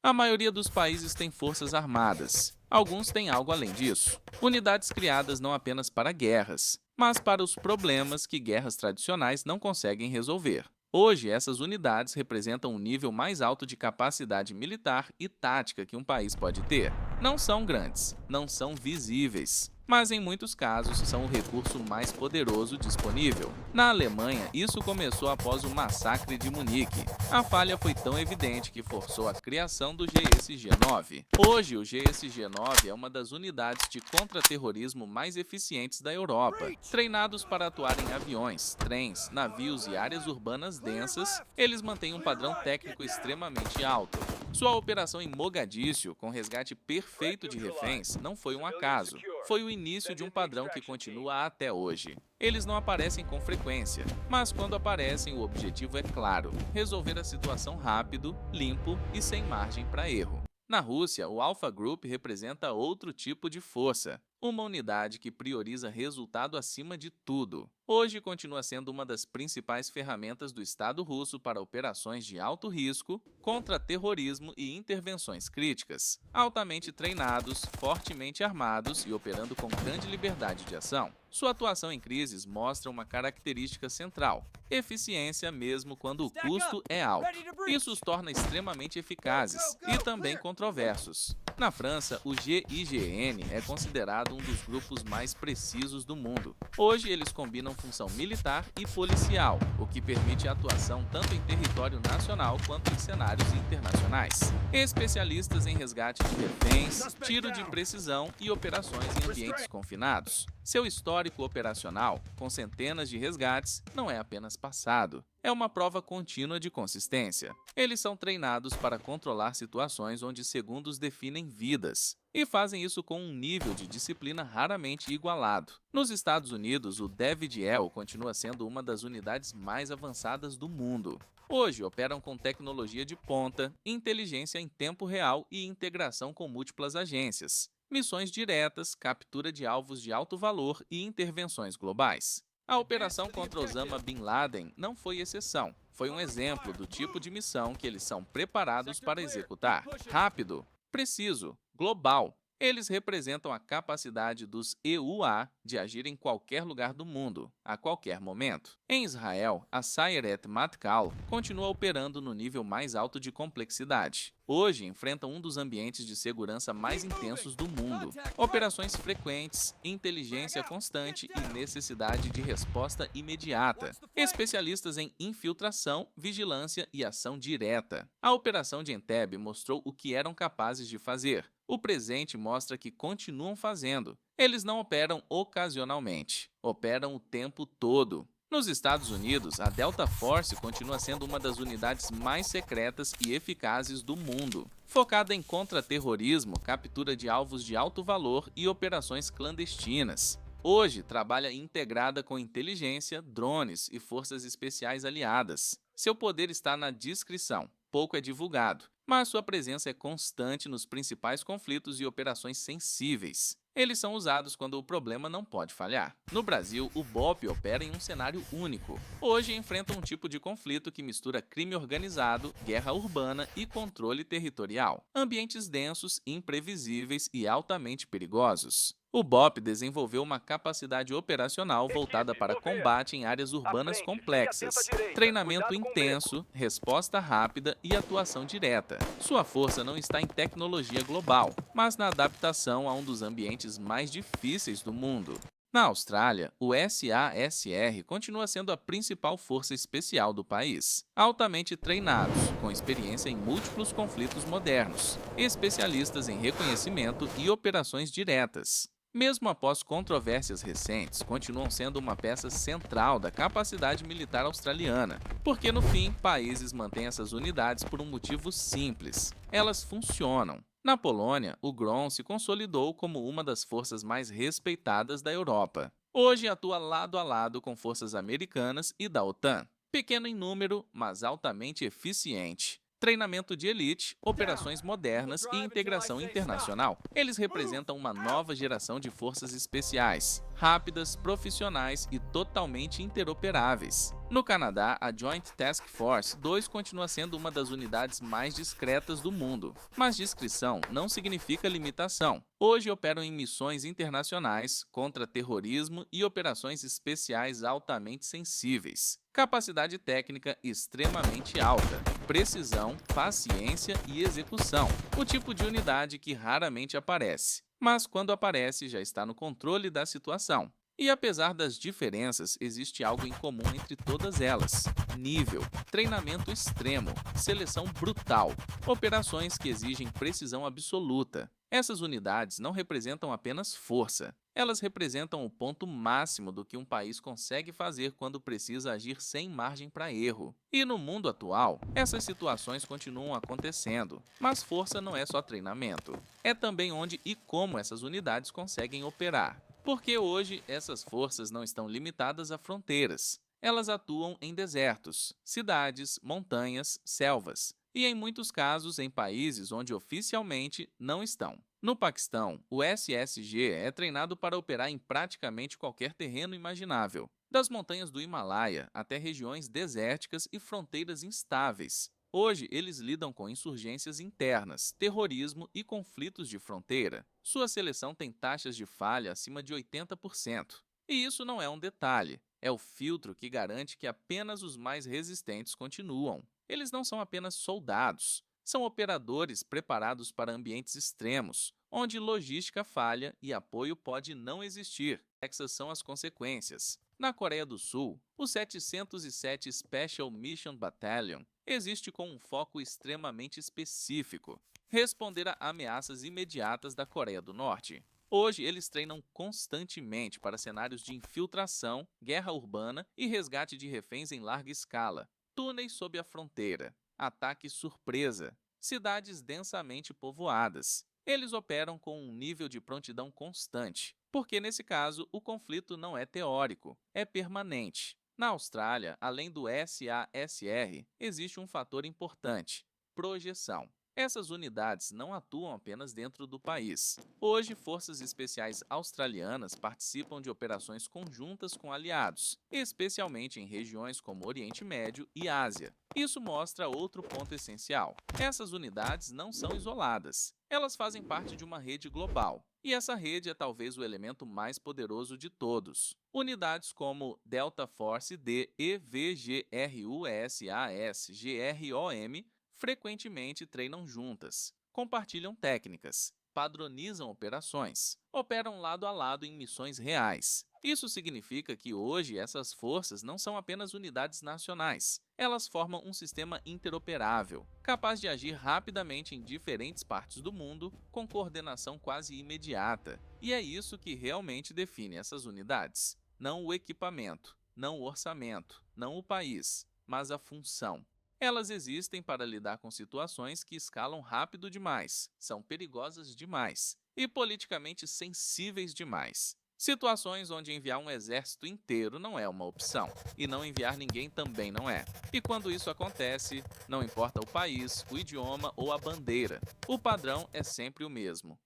A maioria dos países tem forças armadas. Alguns têm algo além disso. Unidades criadas não apenas para guerras, mas para os problemas que guerras tradicionais não conseguem resolver. Hoje, essas unidades representam um nível mais alto de capacidade militar e tática que um país pode ter. Não são grandes, não são visíveis, mas em muitos casos são o recurso mais poderoso disponível. Na Alemanha, isso começou após o massacre de Munique. A falha foi tão evidente que forçou a criação do GSG-9. Hoje, o GSG-9 é uma das unidades de contra-terrorismo mais eficientes da Europa. Treinados para atuar em aviões, trens, navios e áreas urbanas densas, eles mantêm um padrão técnico extremamente alto. Sua operação em Mogadíscio, com resgate perfeito de reféns, não foi um acaso. Foi o início de um padrão que continua até hoje. Eles não aparecem com frequência, mas quando aparecem, o objetivo é claro: resolver a situação rápido, limpo e sem margem para erro. Na Rússia, o Alpha Group representa outro tipo de força, uma unidade que prioriza resultado acima de tudo. Hoje continua sendo uma das principais ferramentas do Estado russo para operações de alto risco, contra terrorismo e intervenções críticas. Altamente treinados, fortemente armados e operando com grande liberdade de ação. Sua atuação em crises mostra uma característica central: eficiência mesmo quando o custo é alto. Isso os torna extremamente eficazes e também controversos. Na França, o GIGN é considerado um dos grupos mais precisos do mundo. Hoje, eles combinam função militar e policial, o que permite a atuação tanto em território nacional quanto em cenários internacionais. Especialistas em resgate de reféns, tiro de precisão e operações em ambientes confinados. Seu histórico operacional, com centenas de resgates, não é apenas passado. É uma prova contínua de consistência. Eles são treinados para controlar situações onde segundos definem vidas, e fazem isso com um nível de disciplina raramente igualado. Nos Estados Unidos, o DEVDL continua sendo uma das unidades mais avançadas do mundo. Hoje operam com tecnologia de ponta, inteligência em tempo real e integração com múltiplas agências, missões diretas, captura de alvos de alto valor e intervenções globais. A operação contra Osama Bin Laden não foi exceção. Foi um exemplo do tipo de missão que eles são preparados para executar. Rápido, preciso, global. Eles representam a capacidade dos EUA de agir em qualquer lugar do mundo, a qualquer momento. Em Israel, a Sayeret Matkal continua operando no nível mais alto de complexidade. Hoje, enfrenta um dos ambientes de segurança mais intensos do mundo. Operações frequentes, inteligência constante e necessidade de resposta imediata. Especialistas em infiltração, vigilância e ação direta. A operação de Entebbe mostrou o que eram capazes de fazer. O presente mostra que continuam fazendo. Eles não operam ocasionalmente, operam o tempo todo. Nos Estados Unidos, a Delta Force continua sendo uma das unidades mais secretas e eficazes do mundo, focada em contra-terrorismo, captura de alvos de alto valor e operações clandestinas. Hoje, trabalha integrada com inteligência, drones e forças especiais aliadas. Seu poder está na discrição, pouco é divulgado, mas sua presença é constante nos principais conflitos e operações sensíveis. Eles são usados quando o problema não pode falhar. No Brasil, o BOP opera em um cenário único. Hoje enfrenta um tipo de conflito que mistura crime organizado, guerra urbana e controle territorial. Ambientes densos, imprevisíveis e altamente perigosos. O BOP desenvolveu uma capacidade operacional voltada para combate em áreas urbanas complexas, treinamento intenso, resposta rápida e atuação direta. Sua força não está em tecnologia global, mas na adaptação a um dos ambientes mais difíceis do mundo. Na Austrália, o SASR continua sendo a principal força especial do país. Altamente treinados, com experiência em múltiplos conflitos modernos, especialistas em reconhecimento e operações diretas. Mesmo após controvérsias recentes, continuam sendo uma peça central da capacidade militar australiana, porque no fim, países mantêm essas unidades por um motivo simples: elas funcionam. Na Polônia, o GROM se consolidou como uma das forças mais respeitadas da Europa. Hoje atua lado a lado com forças americanas e da OTAN. Pequeno em número, mas altamente eficiente. Treinamento de elite, operações modernas e integração internacional. Eles representam uma nova geração de forças especiais, rápidas, profissionais e totalmente interoperáveis. No Canadá, a Joint Task Force 2 continua sendo uma das unidades mais discretas do mundo, mas discrição não significa limitação. Hoje operam em missões internacionais contra terrorismo e operações especiais altamente sensíveis. Capacidade técnica extremamente alta, precisão, paciência e execução. O tipo de unidade que raramente aparece, mas quando aparece já está no controle da situação. E apesar das diferenças, existe algo em comum entre todas elas: nível, treinamento extremo, seleção brutal, operações que exigem precisão absoluta. Essas unidades não representam apenas força, elas representam o ponto máximo do que um país consegue fazer quando precisa agir sem margem para erro. E no mundo atual, essas situações continuam acontecendo, mas força não é só treinamento, é também onde e como essas unidades conseguem operar. Porque hoje essas forças não estão limitadas a fronteiras. Elas atuam em desertos, cidades, montanhas, selvas e, em muitos casos, em países onde oficialmente não estão. No Paquistão, o SSG é treinado para operar em praticamente qualquer terreno imaginável, das montanhas do Himalaia até regiões desérticas e fronteiras instáveis. Hoje, eles lidam com insurgências internas, terrorismo e conflitos de fronteira. Sua seleção tem taxas de falha acima de 80%. E isso não é um detalhe, é o filtro que garante que apenas os mais resistentes continuam. Eles não são apenas soldados, são operadores preparados para ambientes extremos, onde logística falha e apoio pode não existir. Essas são as consequências. Na Coreia do Sul, o 707 Special Mission Battalion existe com um foco extremamente específico: responder a ameaças imediatas da Coreia do Norte. Hoje, eles treinam constantemente para cenários de infiltração, guerra urbana e resgate de reféns em larga escala, túneis sob a fronteira, ataque surpresa, cidades densamente povoadas. Eles operam com um nível de prontidão constante, porque nesse caso o conflito não é teórico, é permanente. Na Austrália, além do SASR, existe um fator importante: projeção. Essas unidades não atuam apenas dentro do país. Hoje, forças especiais australianas participam de operações conjuntas com aliados, especialmente em regiões como Oriente Médio e Ásia. Isso mostra outro ponto essencial: essas unidades não são isoladas. Elas fazem parte de uma rede global. E essa rede é talvez o elemento mais poderoso de todos. Unidades como Delta Force D, EVGRUSAS-GROM frequentemente treinam juntas, compartilham técnicas, padronizam operações, operam lado a lado em missões reais. Isso significa que hoje essas forças não são apenas unidades nacionais. Elas formam um sistema interoperável, capaz de agir rapidamente em diferentes partes do mundo, com coordenação quase imediata. E é isso que realmente define essas unidades. Não o equipamento, não o orçamento, não o país, mas a função. Elas existem para lidar com situações que escalam rápido demais, são perigosas demais e politicamente sensíveis demais. Situações onde enviar um exército inteiro não é uma opção, e não enviar ninguém também não é. E quando isso acontece, não importa o país, o idioma ou a bandeira, o padrão é sempre o mesmo: